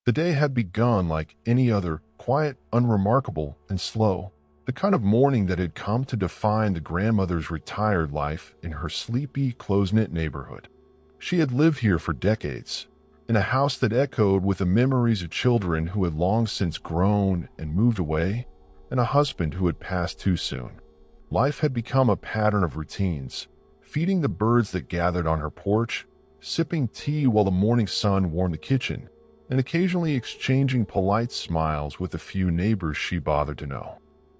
The day had begun like any other, quiet, unremarkable, and slow. The kind of morning that had come to define the grandmother's retired life in her sleepy, close-knit neighborhood. She had lived here for decades, in a house that echoed with the memories of children who had long since grown and moved away, and a husband who had passed too soon. Life had become a pattern of routines, feeding the birds that gathered on her porch, sipping tea while the morning sun warmed the kitchen, and occasionally exchanging polite smiles with a few neighbors she bothered to know.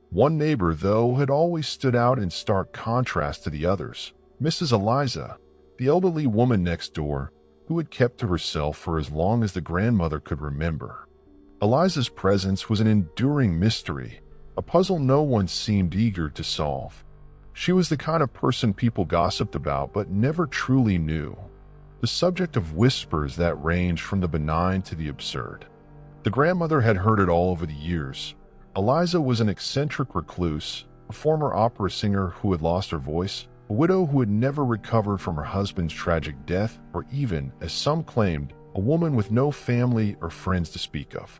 One neighbor, though, had always stood out in stark contrast to the others, Mrs. Eliza, the elderly woman next door, who had kept to herself for as long as the grandmother could remember. Eliza's presence was an enduring mystery, a puzzle no one seemed eager to solve. She was the kind of person people gossiped about but never truly knew, the subject of whispers that ranged from the benign to the absurd. The grandmother had heard it all over the years. Eliza was an eccentric recluse, a former opera singer who had lost her voice, a widow who had never recovered from her husband's tragic death, or even, as some claimed, a woman with no family or friends to speak of.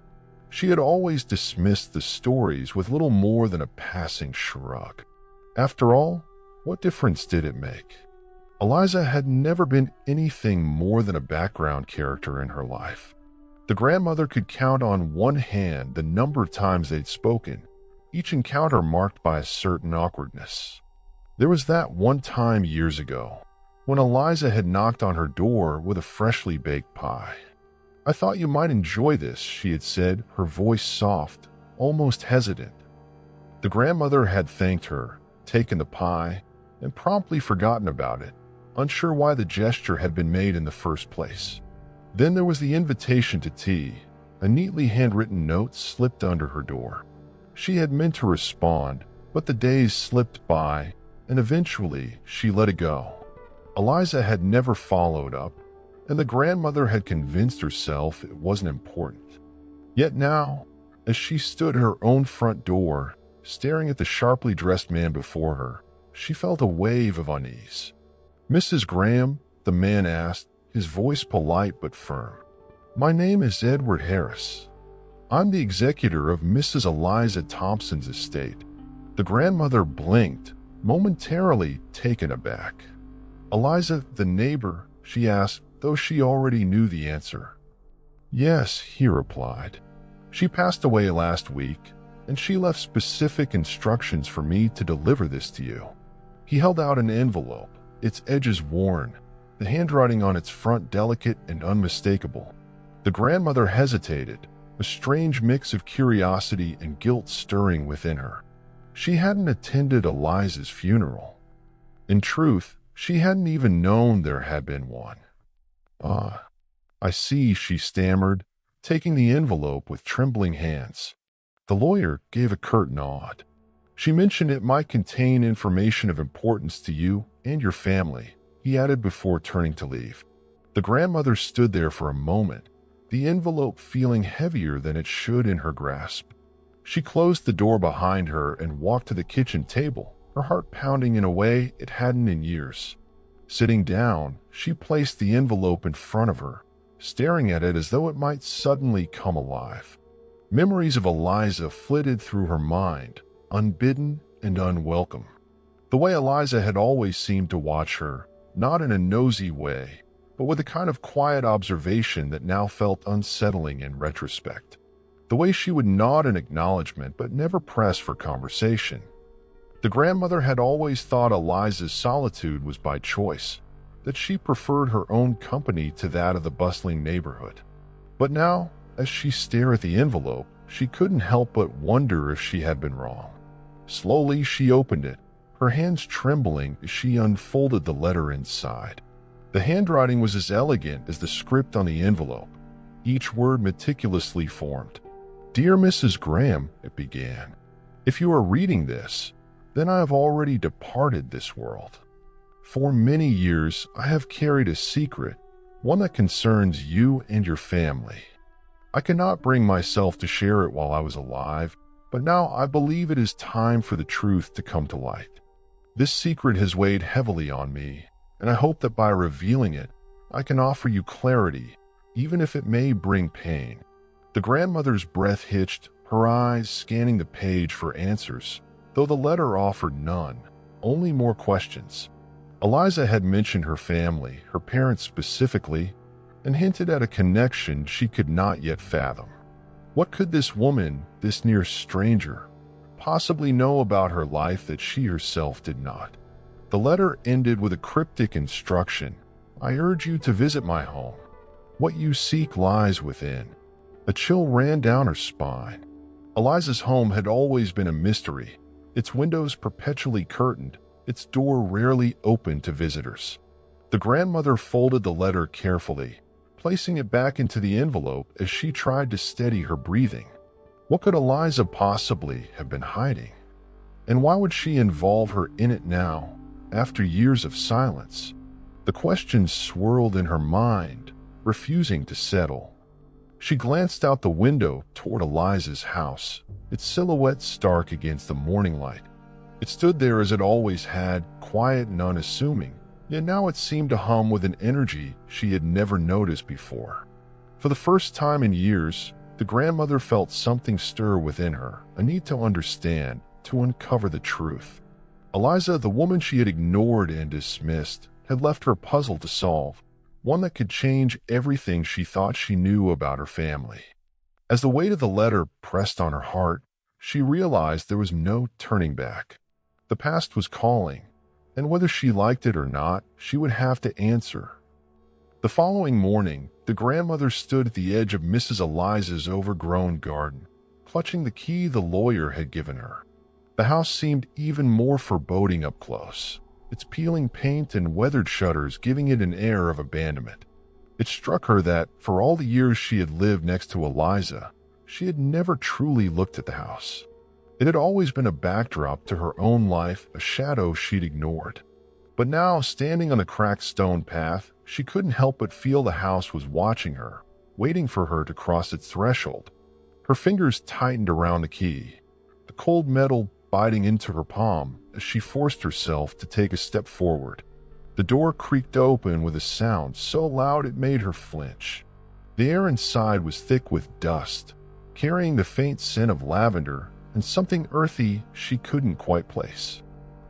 She had always dismissed the stories with little more than a passing shrug. After all, what difference did it make? Eliza had never been anything more than a background character in her life. The grandmother could count on one hand the number of times they'd spoken, each encounter marked by a certain awkwardness. There was that one time years ago, when Eliza had knocked on her door with a freshly baked pie. "I thought you might enjoy this," she had said, her voice soft, almost hesitant. The grandmother had thanked her, taken the pie, and promptly forgotten about it, unsure why the gesture had been made in the first place. Then there was the invitation to tea. A neatly handwritten note slipped under her door. She had meant to respond, but the days slipped by, and eventually she let it go. Eliza had never followed up, and the grandmother had convinced herself it wasn't important. Yet now, as she stood at her own front door, staring at the sharply dressed man before her, she felt a wave of unease. "Mrs. Graham?" the man asked, his voice polite but firm. "My name is Edward Harris. I'm the executor of Mrs. Eliza Thompson's estate." The grandmother blinked, momentarily taken aback. "Eliza, the neighbor?" she asked, though she already knew the answer. "Yes," he replied. "She passed away last week, and she left specific instructions for me to deliver this to you." He held out an envelope, its edges worn, the handwriting on its front delicate and unmistakable. The grandmother hesitated, a strange mix of curiosity and guilt stirring within her. She hadn't attended Eliza's funeral. In truth, she hadn't even known there had been one. "Ah, I see," she stammered, taking the envelope with trembling hands. The lawyer gave a curt nod. "She mentioned it might contain information of importance to you and your family," he added before turning to leave. The grandmother stood there for a moment, the envelope feeling heavier than it should in her grasp. She closed the door behind her and walked to the kitchen table, her heart pounding in a way it hadn't in years. Sitting down, she placed the envelope in front of her, staring at it as though it might suddenly come alive. Memories of Eliza flitted through her mind, unbidden and unwelcome. The way Eliza had always seemed to watch her, not in a nosy way, but with a kind of quiet observation that now felt unsettling in retrospect. The way she would nod in acknowledgement but never press for conversation. The grandmother had always thought Eliza's solitude was by choice, that she preferred her own company to that of the bustling neighborhood. But now, as she stared at the envelope, she couldn't help but wonder if she had been wrong. Slowly she opened it, her hands trembling as she unfolded the letter inside. The handwriting was as elegant as the script on the envelope, each word meticulously formed. "Dear Mrs. Graham," it began, "if you are reading this, then I have already departed this world. For many years I have carried a secret, one that concerns you and your family. I cannot bring myself to share it while I was alive, but now I believe it is time for the truth to come to light. This secret has weighed heavily on me, and I hope that by revealing it, I can offer you clarity, even if it may bring pain. The grandmother's breath hitched, her eyes scanning the page for answers, though the letter offered none, only more questions. Eliza had mentioned her family, her parents specifically, and hinted at a connection she could not yet fathom. What could this woman, this near stranger, possibly know about her life that she herself did not? The letter ended with a cryptic instruction: "I urge you to visit my home. What you seek lies within." A chill ran down her spine. Eliza's home had always been a mystery, its windows perpetually curtained, its door rarely open to visitors. The grandmother folded the letter carefully, placing it back into the envelope as she tried to steady her breathing. What could Eliza possibly have been hiding? And why would she involve her in it now, after years of silence? The questions swirled in her mind, refusing to settle. She glanced out the window toward Eliza's house, its silhouette stark against the morning light. It stood there as it always had, quiet and unassuming, yet now it seemed to hum with an energy she had never noticed before. For the first time in years, the grandmother felt something stir within her, a need to understand, to uncover the truth. Eliza, the woman she had ignored and dismissed, had left her puzzle to solve, one that could change everything she thought she knew about her family. As the weight of the letter pressed on her heart, she realized there was no turning back. The past was calling, and whether she liked it or not, she would have to answer. The following morning, the grandmother stood at the edge of Mrs. Eliza's overgrown garden, clutching the key the lawyer had given her. The house seemed even more foreboding up close, its peeling paint and weathered shutters giving it an air of abandonment. It struck her that, for all the years she had lived next to Eliza, she had never truly looked at the house. It had always been a backdrop to her own life, a shadow she'd ignored. But now, standing on the cracked stone path, she couldn't help but feel the house was watching her, waiting for her to cross its threshold. Her fingers tightened around the key, the cold metal biting into her palm as she forced herself to take a step forward. The door creaked open with a sound so loud it made her flinch. The air inside was thick with dust, carrying the faint scent of lavender and something earthy she couldn't quite place.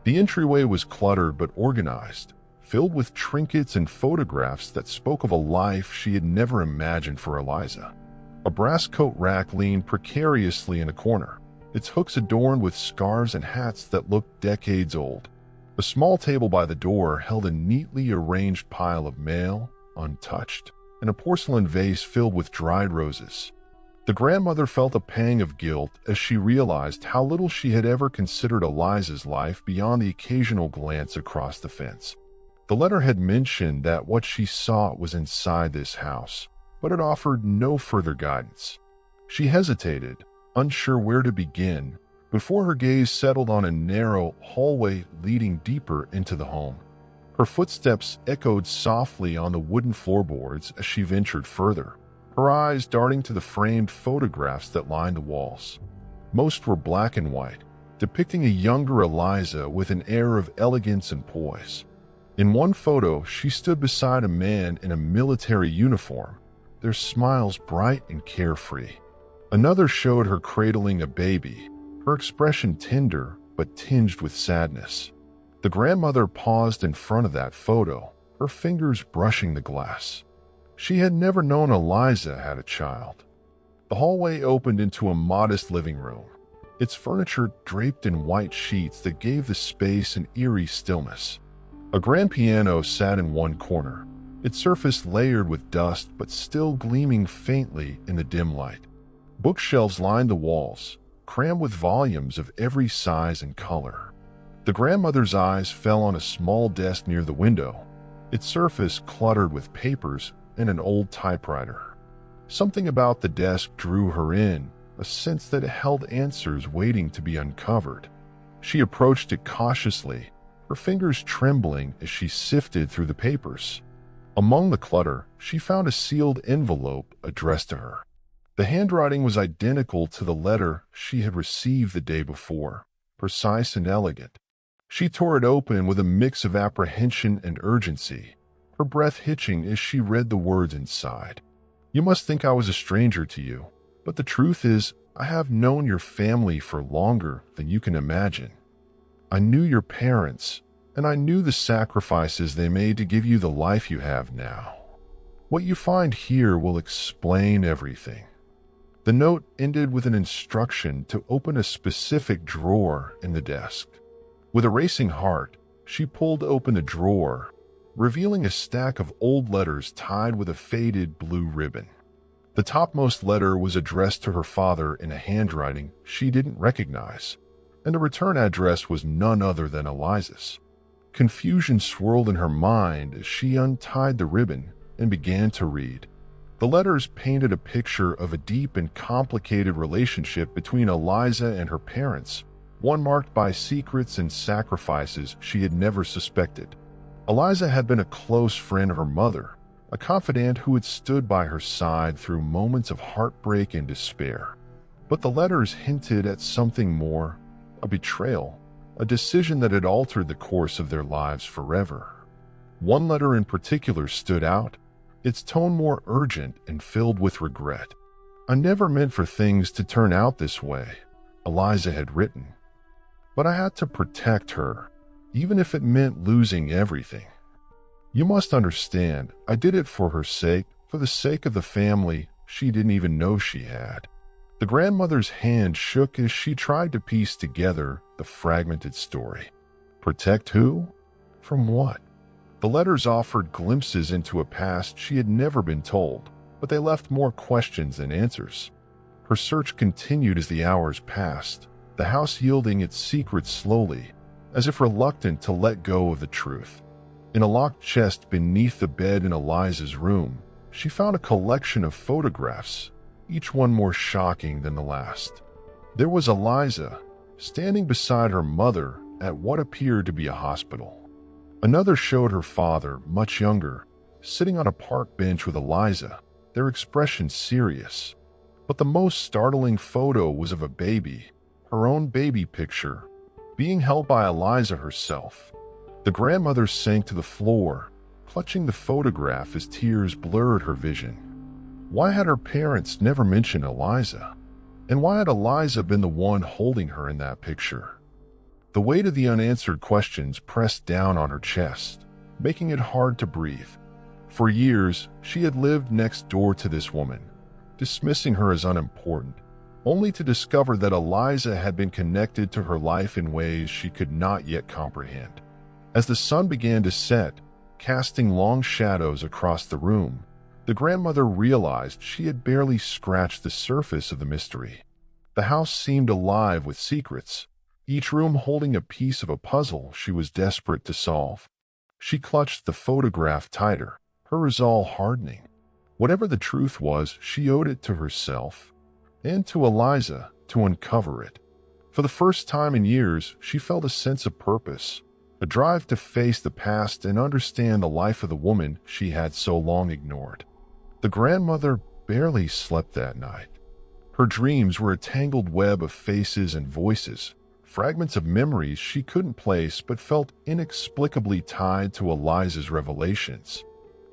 The entryway was cluttered but organized, filled with trinkets and photographs that spoke of a life she had never imagined for Eliza. A brass coat rack leaned precariously in a corner, its hooks adorned with scarves and hats that looked decades old. A small table by the door held a neatly arranged pile of mail, untouched, and a porcelain vase filled with dried roses. The grandmother felt a pang of guilt as she realized how little she had ever considered Eliza's life beyond the occasional glance across the fence. The letter had mentioned that what she sought was inside this house, but it offered no further guidance. She hesitated, unsure where to begin, before her gaze settled on a narrow hallway leading deeper into the home. Her footsteps echoed softly on the wooden floorboards as she ventured further, her eyes darting to the framed photographs that lined the walls. Most were black and white, depicting a younger Eliza with an air of elegance and poise. In one photo, she stood beside a man in a military uniform, their smiles bright and carefree. Another showed her cradling a baby, her expression tender but tinged with sadness. The grandmother paused in front of that photo, her fingers brushing the glass. She had never known Eliza had a child. The hallway opened into a modest living room, its furniture draped in white sheets that gave the space an eerie stillness. A grand piano sat in one corner, its surface layered with dust but still gleaming faintly in the dim light. Bookshelves lined the walls, crammed with volumes of every size and color. The grandmother's eyes fell on a small desk near the window, its surface cluttered with papers and an old typewriter. Something about the desk drew her in, a sense that it held answers waiting to be uncovered. She approached it cautiously, her fingers trembling as she sifted through the papers. Among the clutter, she found a sealed envelope addressed to her. The handwriting was identical to the letter she had received the day before, precise and elegant. She tore it open with a mix of apprehension and urgency, her breath hitching as she read the words inside. "You must think I was a stranger to you. But the truth is, I have known your family for longer than you can imagine. I knew your parents, and I knew the sacrifices they made to give you the life you have now. What you find here will explain everything." The note ended with an instruction to open a specific drawer in the desk. With a racing heart, she pulled open the drawer, revealing a stack of old letters tied with a faded blue ribbon. The topmost letter was addressed to her father in a handwriting she didn't recognize, and the return address was none other than Eliza's. Confusion swirled in her mind as she untied the ribbon and began to read. The letters painted a picture of a deep and complicated relationship between Eliza and her parents, one marked by secrets and sacrifices she had never suspected. Eliza had been a close friend of her mother, a confidant who had stood by her side through moments of heartbreak and despair. But the letters hinted at something more, a betrayal, a decision that had altered the course of their lives forever. One letter in particular stood out, its tone more urgent and filled with regret. "I never meant for things to turn out this way," Eliza had written. "But I had to protect her, even if it meant losing everything. You must understand, I did it for her sake, for the sake of the family she didn't even know she had." The grandmother's hand shook as she tried to piece together the fragmented story. Protect who? From what? The letters offered glimpses into a past she had never been told, but they left more questions than answers. Her search continued as the hours passed, the house yielding its secrets slowly, as if reluctant to let go of the truth. In a locked chest beneath the bed in Eliza's room, she found a collection of photographs, each one more shocking than the last. There was Eliza, standing beside her mother at what appeared to be a hospital. Another showed her father, much younger, sitting on a park bench with Eliza, their expression serious. But the most startling photo was of a baby, her own baby picture, being held by Eliza herself. The grandmother sank to the floor, clutching the photograph as tears blurred her vision. Why had her parents never mentioned Eliza? And why had Eliza been the one holding her in that picture? The weight of the unanswered questions pressed down on her chest, making it hard to breathe. For years, she had lived next door to this woman, dismissing her as unimportant, only to discover that Eliza had been connected to her life in ways she could not yet comprehend. As the sun began to set, casting long shadows across the room, the grandmother realized she had barely scratched the surface of the mystery. The house seemed alive with secrets, each room holding a piece of a puzzle she was desperate to solve. She clutched the photograph tighter, her resolve hardening. Whatever the truth was, she owed it to herself and to Eliza to uncover it. For the first time in years, she felt a sense of purpose, a drive to face the past and understand the life of the woman she had so long ignored. The grandmother barely slept that night. Her dreams were a tangled web of faces and voices, fragments of memories she couldn't place but felt inexplicably tied to Eliza's revelations.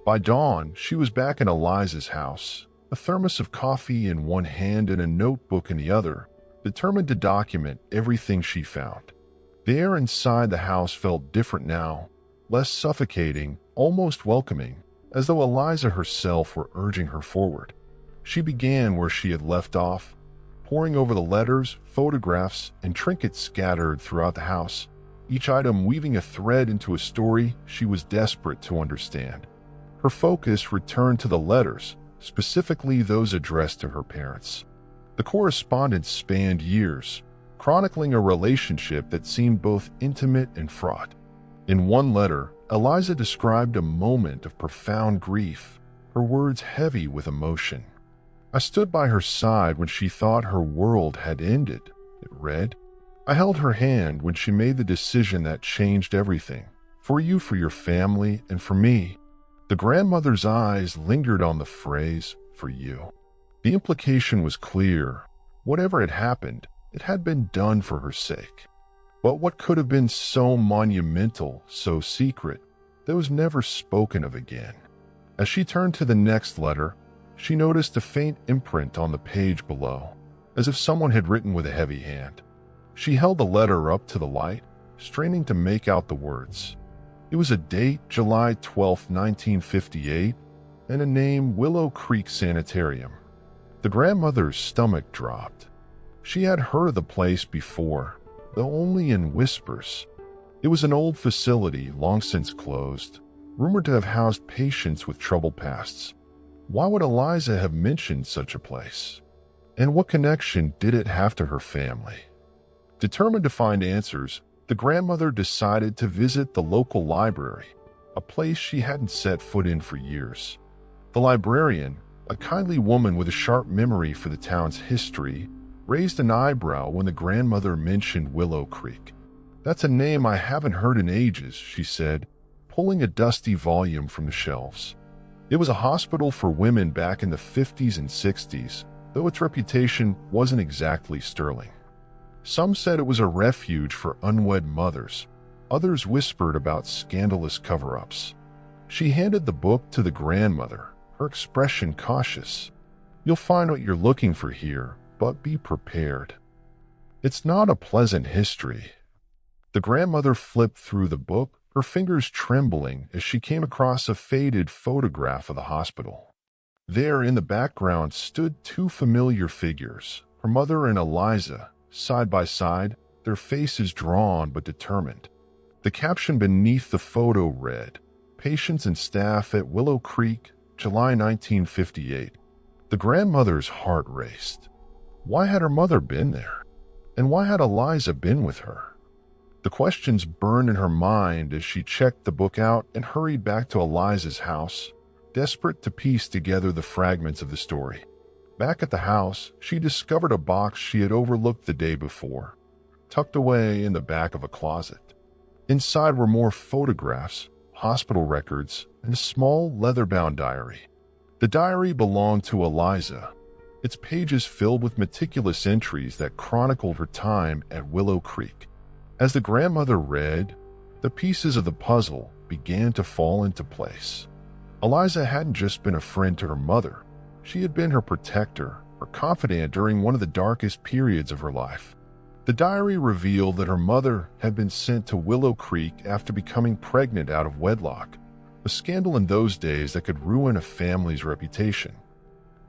By dawn, she was back in Eliza's house, a thermos of coffee in one hand and a notebook in the other, determined to document everything she found. The air inside the house felt different now, less suffocating, almost welcoming, as though Eliza herself were urging her forward. She began where she had left off, poring over the letters, photographs, and trinkets scattered throughout the house, each item weaving a thread into a story she was desperate to understand. Her focus returned to the letters, specifically those addressed to her parents. The correspondence spanned years, chronicling a relationship that seemed both intimate and fraught. In one letter, Eliza described a moment of profound grief, her words heavy with emotion. "I stood by her side when she thought her world had ended," it read. "I held her hand when she made the decision that changed everything, for you, for your family, and for me." The grandmother's eyes lingered on the phrase, "for you." The implication was clear. Whatever had happened, it had been done for her sake. But what could have been so monumental, so secret, that was never spoken of again? As she turned to the next letter, She noticed a faint imprint on the page below, as if someone had written with a heavy hand. She held the letter up to the light, straining to make out the words. It was a date, July 12, 1958, and a name, Willow Creek Sanitarium. The grandmother's stomach dropped. She had heard of the place before, though only in whispers. It was an old facility, long since closed, rumored to have housed patients with troubled pasts. Why would Eliza have mentioned such a place? And what connection did it have to her family? Determined to find answers, the grandmother decided to visit the local library, a place she hadn't set foot in for years. The librarian, a kindly woman with a sharp memory for the town's history, raised an eyebrow when the grandmother mentioned Willow Creek. "That's a name I haven't heard in ages," she said, pulling a dusty volume from the shelves. It was a hospital for women back in the 50s and 60s, though its reputation wasn't exactly sterling. Some said it was a refuge for unwed mothers. Others whispered about scandalous cover-ups. She handed the book to the grandmother, her expression cautious. "You'll find what you're looking for here, but be prepared. It's not a pleasant history." The grandmother flipped through the book, her fingers trembling as she came across a faded photograph of the hospital. There in the background stood two familiar figures, her mother and Eliza, side by side, their faces drawn but determined. The caption beneath the photo read, "Patients and staff at Willow Creek, July 1958. The grandmother's heart raced. Why had her mother been there? And why had Eliza been with her? The questions burned in her mind as she checked the book out and hurried back to Eliza's house, desperate to piece together the fragments of the story. Back at the house, she discovered a box she had overlooked the day before, tucked away in the back of a closet. Inside were more photographs, hospital records, and a small leather-bound diary. The diary belonged to Eliza, its pages filled with meticulous entries that chronicled her time at Willow Creek. As the grandmother read, the pieces of the puzzle began to fall into place. Eliza hadn't just been a friend to her mother. She had been her protector, her confidant during one of the darkest periods of her life. The diary revealed that her mother had been sent to Willow Creek after becoming pregnant out of wedlock, a scandal in those days that could ruin a family's reputation.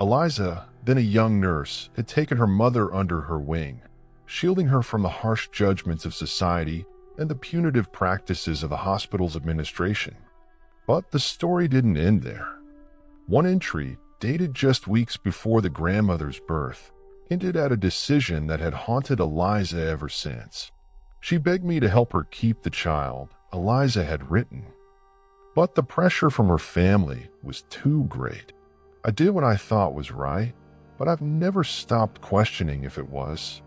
Eliza, then a young nurse, had taken her mother under her wing, shielding her from the harsh judgments of society and the punitive practices of the hospital's administration. But the story didn't end there. One entry, dated just weeks before the grandmother's birth, hinted at a decision that had haunted Eliza ever since. "She begged me to help her keep the child," Eliza had written. "But the pressure from her family was too great. I did what I thought was right, but I've never stopped questioning if it was."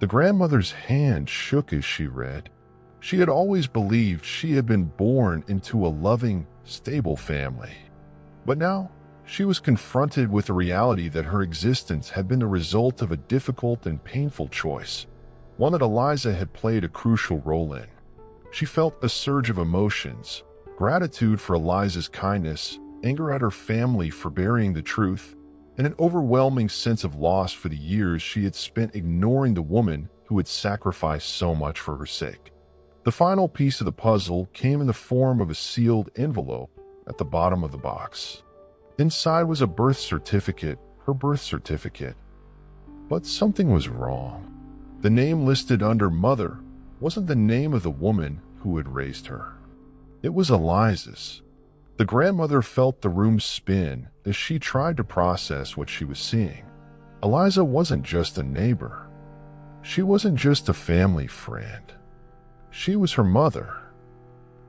The grandmother's hand shook as she read. She had always believed she had been born into a loving, stable family. But now, she was confronted with the reality that her existence had been the result of a difficult and painful choice, one that Eliza had played a crucial role in. She felt a surge of emotions, gratitude for Eliza's kindness, anger at her family for burying the truth, and an overwhelming sense of loss for the years she had spent ignoring the woman who had sacrificed so much for her sake. The final piece of the puzzle came in the form of a sealed envelope at the bottom of the box. Inside was a birth certificate, her birth certificate. But something was wrong. The name listed under Mother wasn't the name of the woman who had raised her. It was Eliza's. The grandmother felt the room spin as she tried to process what she was seeing. Eliza wasn't just a neighbor. She wasn't just a family friend. She was her mother.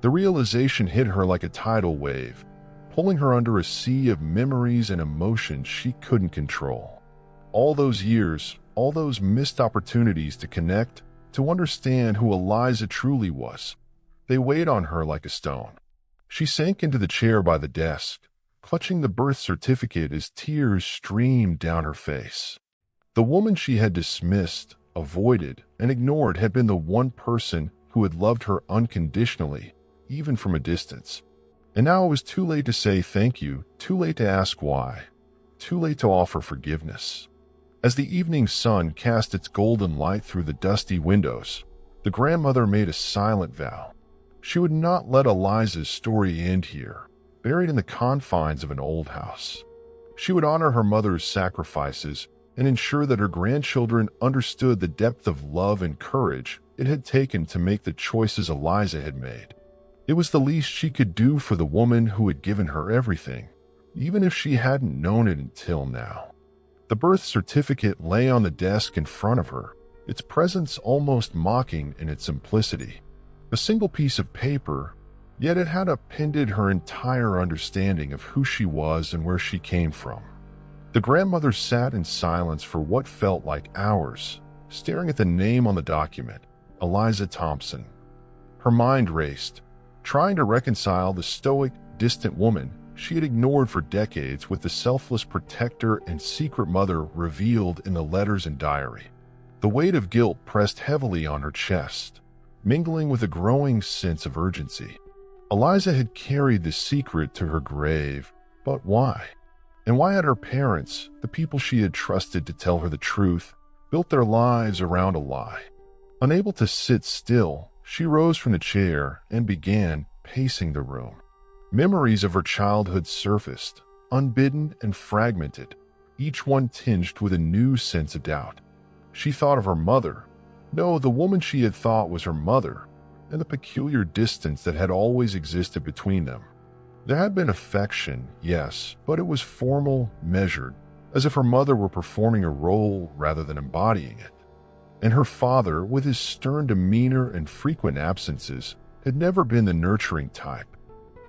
The realization hit her like a tidal wave, pulling her under a sea of memories and emotions she couldn't control. All those years, all those missed opportunities to connect, to understand who Eliza truly was, they weighed on her like a stone. She sank into the chair by the desk, clutching the birth certificate as tears streamed down her face. The woman she had dismissed, avoided, and ignored had been the one person who had loved her unconditionally, even from a distance. And now it was too late to say thank you, too late to ask why. too late to offer forgiveness. As the evening sun cast its golden light through the dusty windows, the grandmother made a silent vow. She would not let Eliza's story end here, buried in the confines of an old house. She would honor her mother's sacrifices and ensure that her grandchildren understood the depth of love and courage it had taken to make the choices Eliza had made. It was the least she could do for the woman who had given her everything, even if she hadn't known it until now. The birth certificate lay on the desk in front of her, its presence almost mocking in its simplicity. A single piece of paper, yet it had appended her entire understanding of who she was and where she came from. The grandmother sat in silence for what felt like hours, staring at the name on the document, Eliza Thompson. Her mind raced, trying to reconcile the stoic, distant woman she had ignored for decades with the selfless protector and secret mother revealed in the letters and diary. The weight of guilt pressed heavily on her chest, mingling with a growing sense of urgency. Eliza had carried the secret to her grave, but why? And why had her parents, the people she had trusted to tell her the truth, built their lives around a lie? Unable to sit still, she rose from the chair and began pacing the room. Memories of her childhood surfaced, unbidden and fragmented, each one tinged with a new sense of doubt. She thought of her mother, no, the woman she had thought was her mother, and the peculiar distance that had always existed between them. There had been affection, yes, but it was formal, measured, as if her mother were performing a role rather than embodying it. And her father, with his stern demeanor and frequent absences, had never been the nurturing type.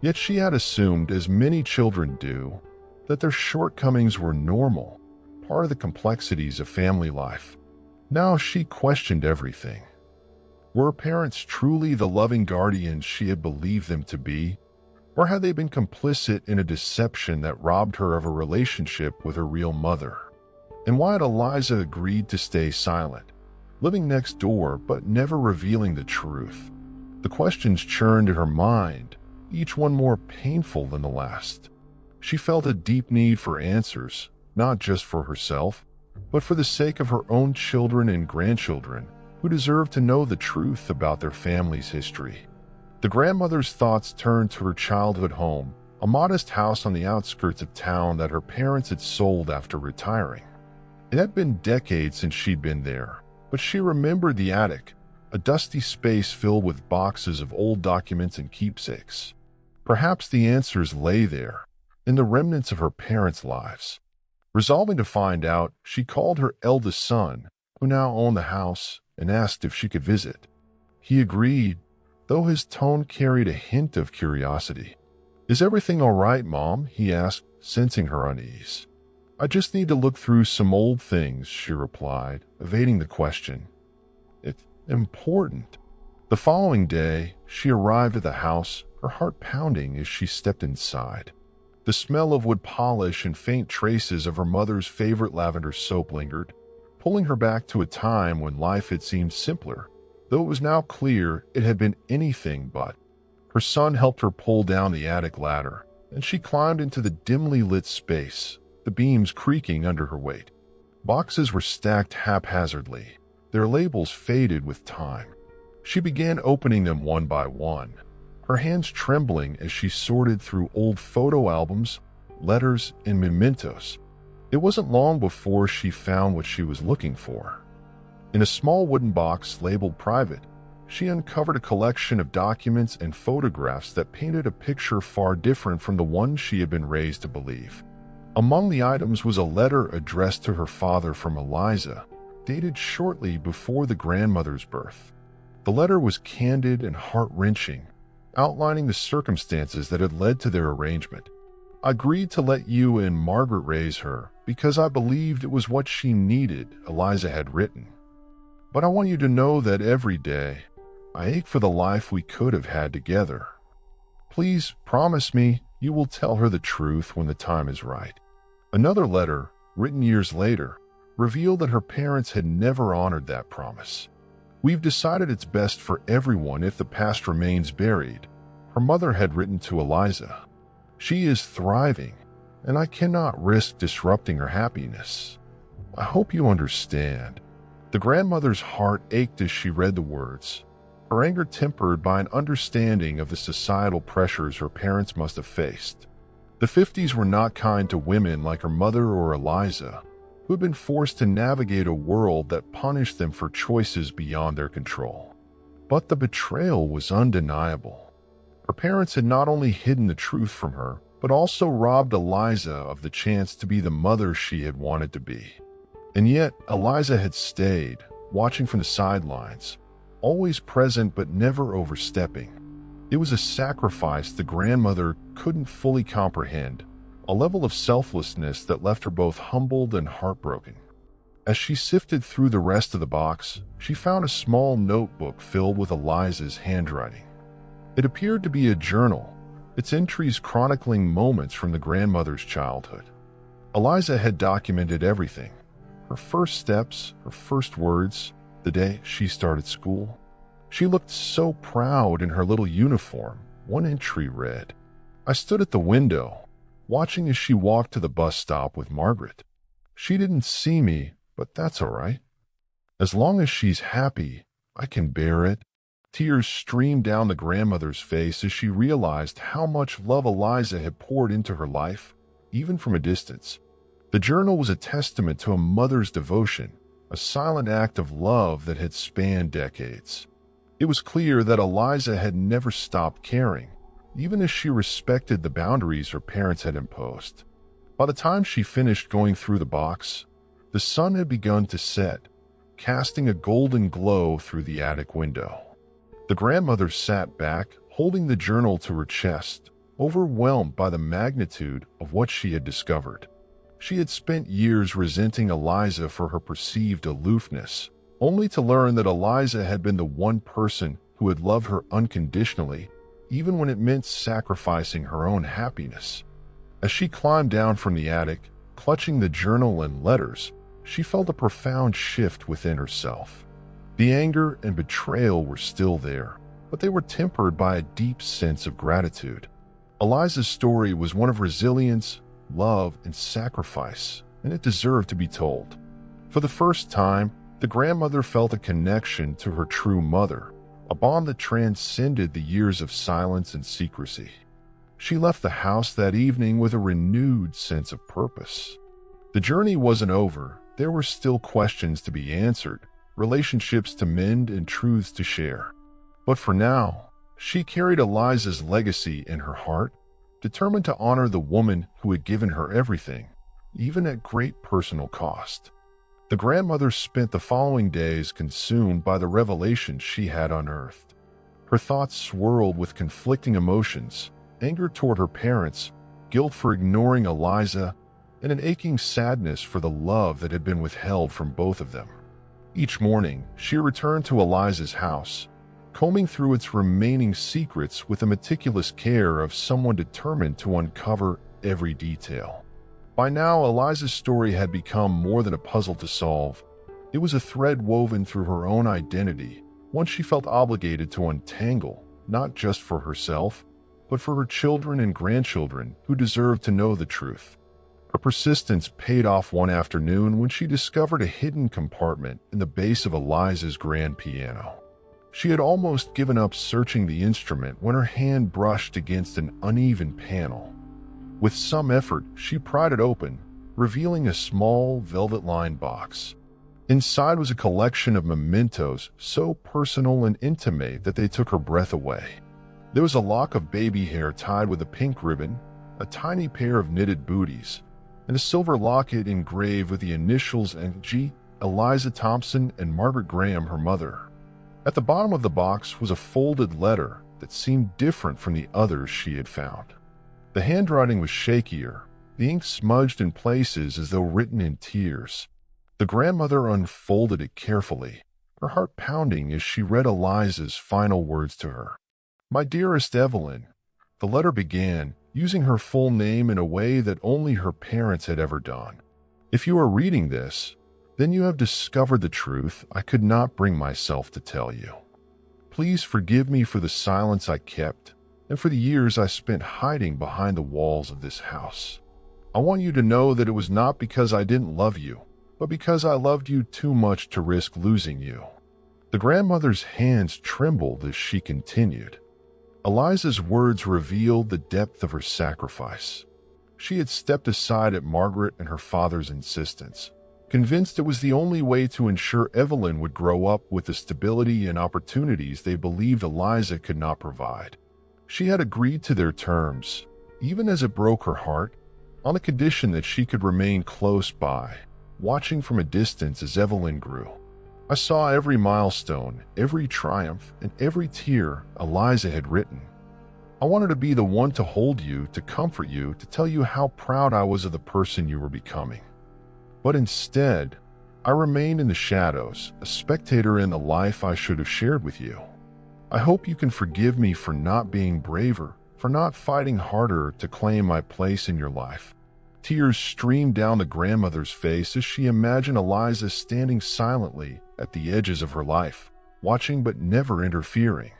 Yet she had assumed, as many children do, that their shortcomings were normal, part of the complexities of family life. Now she questioned everything. Were her parents truly the loving guardians she had believed them to be? Or had they been complicit in a deception that robbed her of a relationship with her real mother? And why had Eliza agreed to stay silent, living next door but never revealing the truth? The questions churned in her mind, each one more painful than the last. She felt a deep need for answers, not just for herself, but for the sake of her own children and grandchildren, who deserved to know the truth about their family's history. The grandmother's thoughts turned to her childhood home, a modest house on the outskirts of town that her parents had sold after retiring. It had been decades since she'd been there, but she remembered the attic, a dusty space filled with boxes of old documents and keepsakes. Perhaps the answers lay there, in the remnants of her parents' lives. Resolving to find out, she called her eldest son, who now owned the house, and asked if she could visit. He agreed, though his tone carried a hint of curiosity. "Is everything all right, Mom?" he asked, sensing her unease. "I just need to look through some old things," she replied, evading the question. "It's important." The following day, she arrived at the house, her heart pounding as she stepped inside. The smell of wood polish and faint traces of her mother's favorite lavender soap lingered, pulling her back to a time when life had seemed simpler, though it was now clear it had been anything but. Her son helped her pull down the attic ladder, and she climbed into the dimly lit space, the beams creaking under her weight. Boxes were stacked haphazardly, their labels faded with time. She began opening them one by one, her hands trembling as she sorted through old photo albums, letters, and mementos. It wasn't long before she found what she was looking for. In a small wooden box labeled private, she uncovered a collection of documents and photographs that painted a picture far different from the one she had been raised to believe. Among the items was a letter addressed to her father from Eliza, dated shortly before the grandmother's birth. The letter was candid and heart-wrenching, outlining the circumstances that had led to their arrangement. "I agreed to let you and Margaret raise her because I believed it was what she needed," Eliza had written. "But I want you to know that every day, I ache for the life we could have had together. Please promise me you will tell her the truth when the time is right." Another letter, written years later, revealed that her parents had never honored that promise. "We've decided it's best for everyone if the past remains buried," her mother had written to Eliza. "She is thriving, and I cannot risk disrupting her happiness. I hope you understand." The grandmother's heart ached as she read the words, her anger tempered by an understanding of the societal pressures her parents must have faced. The 50s were not kind to women like her mother or Eliza, who had been forced to navigate a world that punished them for choices beyond their control. But the betrayal was undeniable. Her parents had not only hidden the truth from her, but also robbed Eliza of the chance to be the mother she had wanted to be. And yet, Eliza had stayed, watching from the sidelines, always present but never overstepping. It was a sacrifice the grandmother couldn't fully comprehend, a level of selflessness that left her both humbled and heartbroken. As she sifted through the rest of the box, she found a small notebook filled with Eliza's handwriting. It appeared to be a journal, its entries chronicling moments from the grandmother's childhood. Eliza had documented everything: her first steps, her first words, the day she started school. She looked so proud in her little uniform. One entry read, "I stood at the window, watching as she walked to the bus stop with Margaret. She didn't see me, but that's all right. As long as she's happy, I can bear it." Tears streamed down the grandmother's face as she realized how much love Eliza had poured into her life, even from a distance. The journal was a testament to a mother's devotion, a silent act of love that had spanned decades. It was clear that Eliza had never stopped caring, even as she respected the boundaries her parents had imposed. By the time she finished going through the box, the sun had begun to set, casting a golden glow through the attic window. The grandmother sat back, holding the journal to her chest, overwhelmed by the magnitude of what she had discovered. She had spent years resenting Eliza for her perceived aloofness, only to learn that Eliza had been the one person who had loved her unconditionally, even when it meant sacrificing her own happiness. As she climbed down from the attic, clutching the journal and letters, she felt a profound shift within herself. The anger and betrayal were still there, but they were tempered by a deep sense of gratitude. Eliza's story was one of resilience, love, and sacrifice, and it deserved to be told. For the first time, the grandmother felt a connection to her true mother, a bond that transcended the years of silence and secrecy. She left the house that evening with a renewed sense of purpose. The journey wasn't over. There were still questions to be answered, relationships to mend, and truths to share. But for now, she carried Eliza's legacy in her heart, determined to honor the woman who had given her everything, even at great personal cost. The grandmother spent the following days consumed by the revelations she had unearthed. Her thoughts swirled with conflicting emotions: anger toward her parents, guilt for ignoring Eliza, and an aching sadness for the love that had been withheld from both of them. Each morning, she returned to Eliza's house, combing through its remaining secrets with the meticulous care of someone determined to uncover every detail. By now, Eliza's story had become more than a puzzle to solve. It was a thread woven through her own identity, one she felt obligated to untangle, not just for herself, but for her children and grandchildren who deserved to know the truth. Her persistence paid off one afternoon when she discovered a hidden compartment in the base of Eliza's grand piano. She had almost given up searching the instrument when her hand brushed against an uneven panel. With some effort, she pried it open, revealing a small, velvet-lined box. Inside was a collection of mementos so personal and intimate that they took her breath away. There was a lock of baby hair tied with a pink ribbon, a tiny pair of knitted booties, and a silver locket engraved with the initials N.G., Eliza Thompson, and Margaret Graham, her mother. At the bottom of the box was a folded letter that seemed different from the others she had found. The handwriting was shakier, the ink smudged in places as though written in tears. The grandmother unfolded it carefully, her heart pounding as she read Eliza's final words to her. "My dearest Evelyn," the letter began, using her full name in a way that only her parents had ever done. "If you are reading this, then you have discovered the truth I could not bring myself to tell you. Please forgive me for the silence I kept and for the years I spent hiding behind the walls of this house. I want you to know that it was not because I didn't love you, but because I loved you too much to risk losing you." The grandmother's hands trembled as she continued. Eliza's words revealed the depth of her sacrifice. She had stepped aside at Margaret and her father's insistence, convinced it was the only way to ensure Evelyn would grow up with the stability and opportunities they believed Eliza could not provide. She had agreed to their terms, even as it broke her heart, on the condition that she could remain close by, watching from a distance as Evelyn grew. "I saw every milestone, every triumph, and every tear Eliza had written. I wanted to be the one to hold you, to comfort you, to tell you how proud I was of the person you were becoming. But instead, I remained in the shadows, a spectator in the life I should have shared with you. I hope you can forgive me for not being braver, for not fighting harder to claim my place in your life." Tears streamed down the grandmother's face as she imagined Eliza standing silently at the edges of her life, watching but never interfering.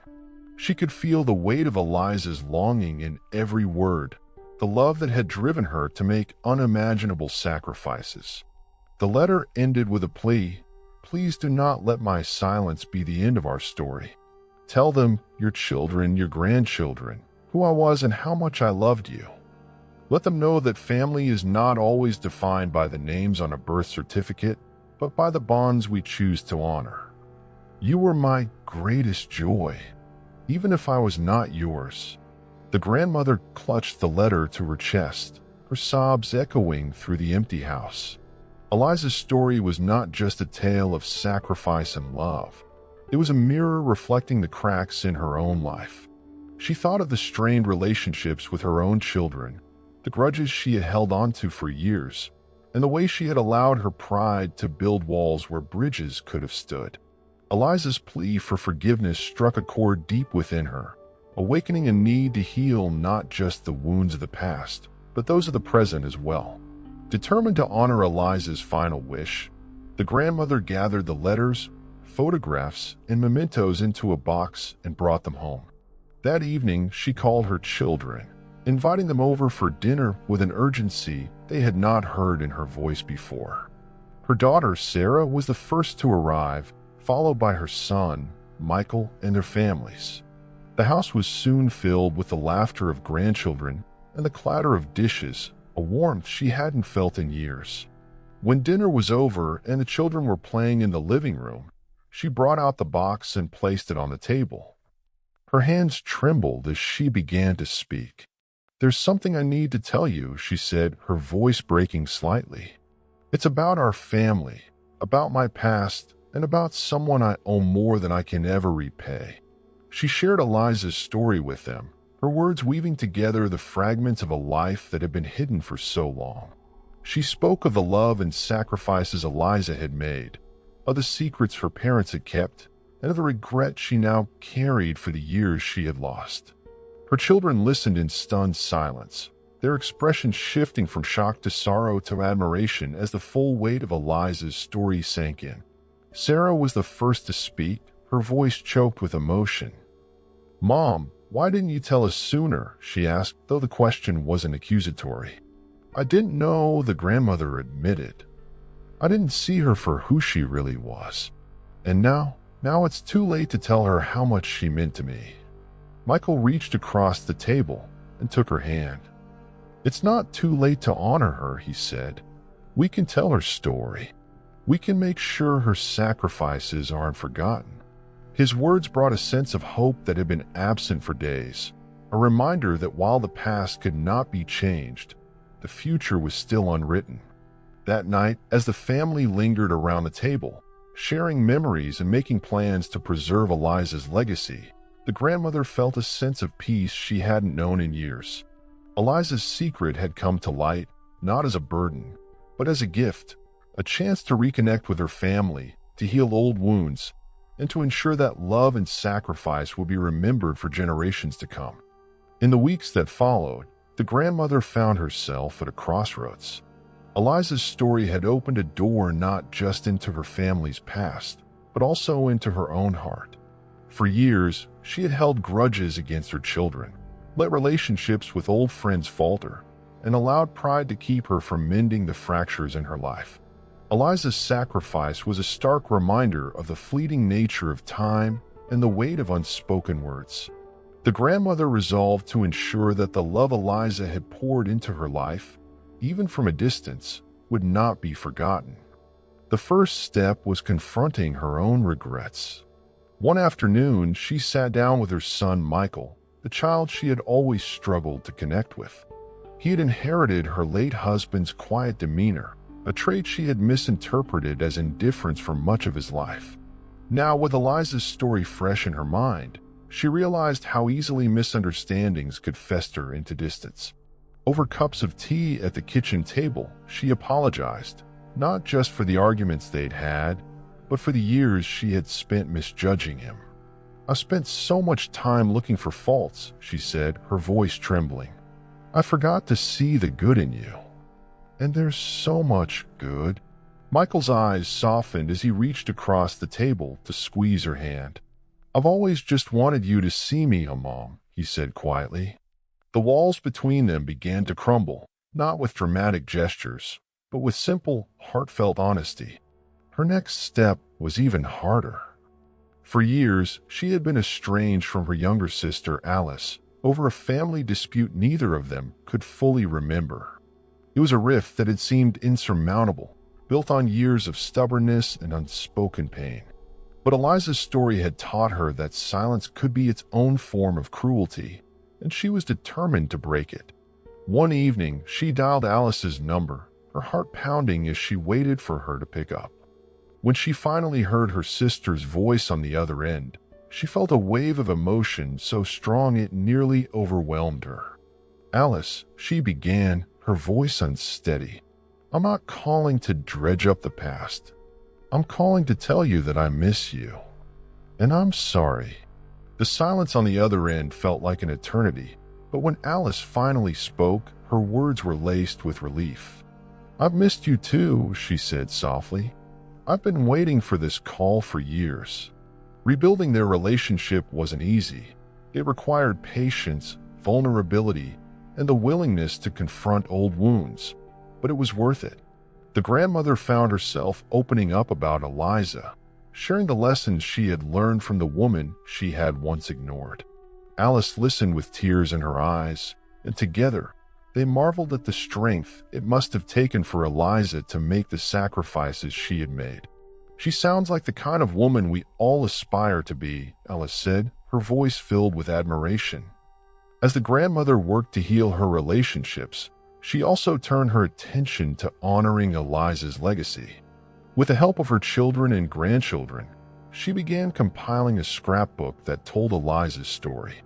She could feel the weight of Eliza's longing in every word, the love that had driven her to make unimaginable sacrifices. The letter ended with a plea: "Please do not let my silence be the end of our story. Tell them, your children, your grandchildren, who I was and how much I loved you. Let them know that family is not always defined by the names on a birth certificate, but by the bonds we choose to honor. You were my greatest joy, even if I was not yours." The grandmother clutched the letter to her chest, her sobs echoing through the empty house. Eliza's story was not just a tale of sacrifice and love. It was a mirror reflecting the cracks in her own life. She thought of the strained relationships with her own children, the grudges she had held onto for years, and the way she had allowed her pride to build walls where bridges could have stood. Eliza's plea for forgiveness struck a chord deep within her, awakening a need to heal not just the wounds of the past, but those of the present as well. Determined to honor Eliza's final wish, the grandmother gathered the letters, photographs, and mementos into a box and brought them home. That evening, she called her children, inviting them over for dinner with an urgency they had not heard in her voice before. Her daughter, Sarah, was the first to arrive, followed by her son, Michael, and their families. The house was soon filled with the laughter of grandchildren and the clatter of dishes, a warmth she hadn't felt in years. When dinner was over and the children were playing in the living room, she brought out the box and placed it on the table. Her hands trembled as she began to speak. "There's something I need to tell you," she said, her voice breaking slightly. "It's about our family, about my past, and about someone I owe more than I can ever repay." She shared Eliza's story with them, her words weaving together the fragments of a life that had been hidden for so long. She spoke of the love and sacrifices Eliza had made, of the secrets her parents had kept, and of the regret she now carried for the years she had lost. Her children listened in stunned silence, their expressions shifting from shock to sorrow to admiration as the full weight of Eliza's story sank in. Sarah was the first to speak, her voice choked with emotion. "Mom, why didn't you tell us sooner?" she asked, though the question wasn't accusatory. "I didn't know," the grandmother admitted. "I didn't see her for who she really was. And now it's too late to tell her how much she meant to me." Michael reached across the table and took her hand. "It's not too late to honor her," he said. "We can tell her story. We can make sure her sacrifices aren't forgotten." His words brought a sense of hope that had been absent for days, a reminder that while the past could not be changed, the future was still unwritten. That night, as the family lingered around the table, sharing memories and making plans to preserve Eliza's legacy, the grandmother felt a sense of peace she hadn't known in years. Eliza's secret had come to light, not as a burden, but as a gift, a chance to reconnect with her family, to heal old wounds, and to ensure that love and sacrifice would be remembered for generations to come. In the weeks that followed, the grandmother found herself at a crossroads. Eliza's story had opened a door not just into her family's past, but also into her own heart. For years, she had held grudges against her children, let relationships with old friends falter, and allowed pride to keep her from mending the fractures in her life. Eliza's sacrifice was a stark reminder of the fleeting nature of time and the weight of unspoken words. The grandmother resolved to ensure that the love Eliza had poured into her life, even from a distance, would not be forgotten. The first step was confronting her own regrets. One afternoon, she sat down with her son Michael, the child she had always struggled to connect with. He had inherited her late husband's quiet demeanor, a trait she had misinterpreted as indifference for much of his life. Now, with Eliza's story fresh in her mind, she realized how easily misunderstandings could fester into distance. Over cups of tea at the kitchen table, she apologized, not just for the arguments they'd had, but for the years she had spent misjudging him. "I spent so much time looking for faults," she said, her voice trembling. "I forgot to see the good in you. And there's so much good." Michael's eyes softened as he reached across the table to squeeze her hand. "I've always just wanted you to see me, Mom," he said quietly. The walls between them began to crumble, not with dramatic gestures, but with simple, heartfelt honesty. Her next step was even harder. For years, she had been estranged from her younger sister, Alice, over a family dispute neither of them could fully remember. It was a rift that had seemed insurmountable, built on years of stubbornness and unspoken pain. But Eliza's story had taught her that silence could be its own form of cruelty, and she was determined to break it. One evening, she dialed Alice's number, her heart pounding as she waited for her to pick up. When she finally heard her sister's voice on the other end, she felt a wave of emotion so strong it nearly overwhelmed her. "Alice," she began, her voice unsteady, "I'm not calling to dredge up the past. I'm calling to tell you that I miss you. And I'm sorry." The silence on the other end felt like an eternity, but when Alice finally spoke, her words were laced with relief. "I've missed you too," she said softly. "I've been waiting for this call for years." Rebuilding their relationship wasn't easy. It required patience, vulnerability, and the willingness to confront old wounds, but it was worth it. The grandmother found herself opening up about Eliza, sharing the lessons she had learned from the woman she had once ignored. Alice listened with tears in her eyes, and together, they marveled at the strength it must have taken for Eliza to make the sacrifices she had made. "She sounds like the kind of woman we all aspire to be," Alice said, her voice filled with admiration. As the grandmother worked to heal her relationships, she also turned her attention to honoring Eliza's legacy. With the help of her children and grandchildren, she began compiling a scrapbook that told Eliza's story.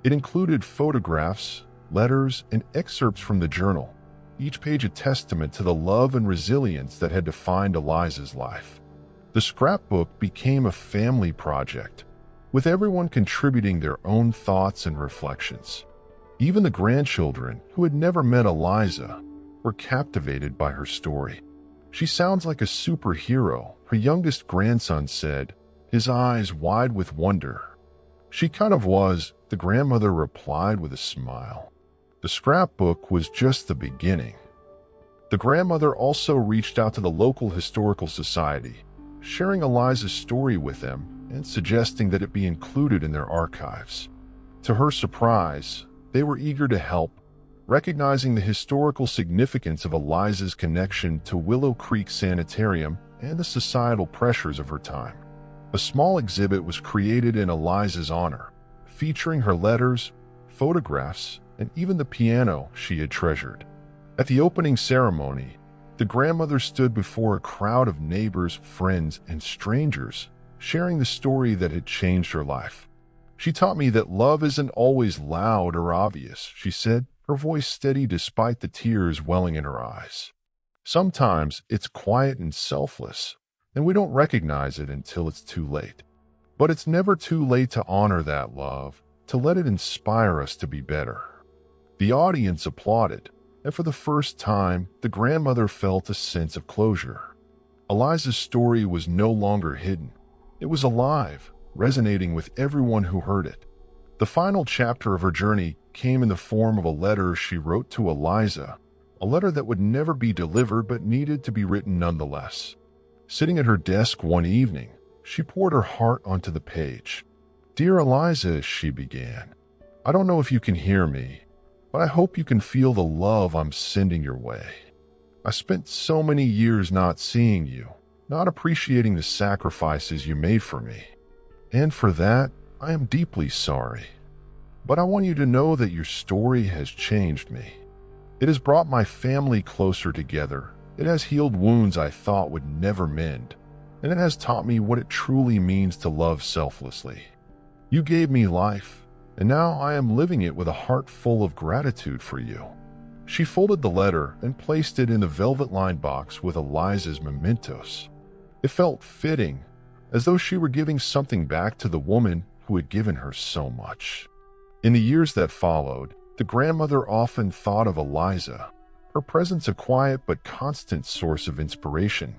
It included photographs, letters, and excerpts from the journal, each page a testament to the love and resilience that had defined Eliza's life. The scrapbook became a family project, with everyone contributing their own thoughts and reflections. Even the grandchildren, who had never met Eliza, were captivated by her story. "She sounds like a superhero," her youngest grandson said, his eyes wide with wonder. "She kind of was," the grandmother replied with a smile. The scrapbook was just the beginning. The grandmother also reached out to the local historical society, sharing Eliza's story with them and suggesting that it be included in their archives. To her surprise, they were eager to help, recognizing the historical significance of Eliza's connection to Willow Creek Sanitarium and the societal pressures of her time. A small exhibit was created in Eliza's honor, featuring her letters, photographs, and even the piano she had treasured. At the opening ceremony, the grandmother stood before a crowd of neighbors, friends, and strangers, sharing the story that had changed her life. "She taught me that love isn't always loud or obvious," she said, her voice steady despite the tears welling in her eyes. "Sometimes it's quiet and selfless, and we don't recognize it until it's too late. But it's never too late to honor that love, to let it inspire us to be better." The audience applauded, and for the first time, the grandmother felt a sense of closure. Eliza's story was no longer hidden. It was alive, resonating with everyone who heard it. The final chapter of her journey came in the form of a letter she wrote to Eliza, a letter that would never be delivered but needed to be written nonetheless. Sitting at her desk one evening, she poured her heart onto the page. "Dear Eliza," she began, "I don't know if you can hear me, but I hope you can feel the love I'm sending your way. I spent so many years not seeing you, not appreciating the sacrifices you made for me. And for that, I am deeply sorry. But I want you to know that your story has changed me. It has brought my family closer together. It has healed wounds I thought would never mend. And it has taught me what it truly means to love selflessly. You gave me life, and now I am living it with a heart full of gratitude for you." She folded the letter and placed it in the velvet-lined box with Eliza's mementos. It felt fitting, as though she were giving something back to the woman who had given her so much. In the years that followed, the grandmother often thought of Eliza, her presence a quiet but constant source of inspiration.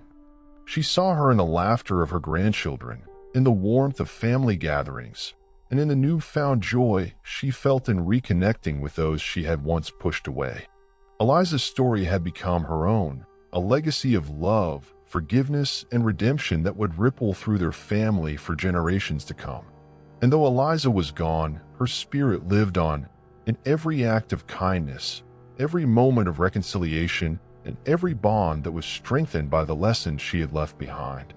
She saw her in the laughter of her grandchildren, in the warmth of family gatherings, and in the newfound joy she felt in reconnecting with those she had once pushed away. Eliza's story had become her own, a legacy of love, forgiveness, and redemption that would ripple through their family for generations to come. And though Eliza was gone, her spirit lived on in every act of kindness, every moment of reconciliation, and every bond that was strengthened by the lessons she had left behind.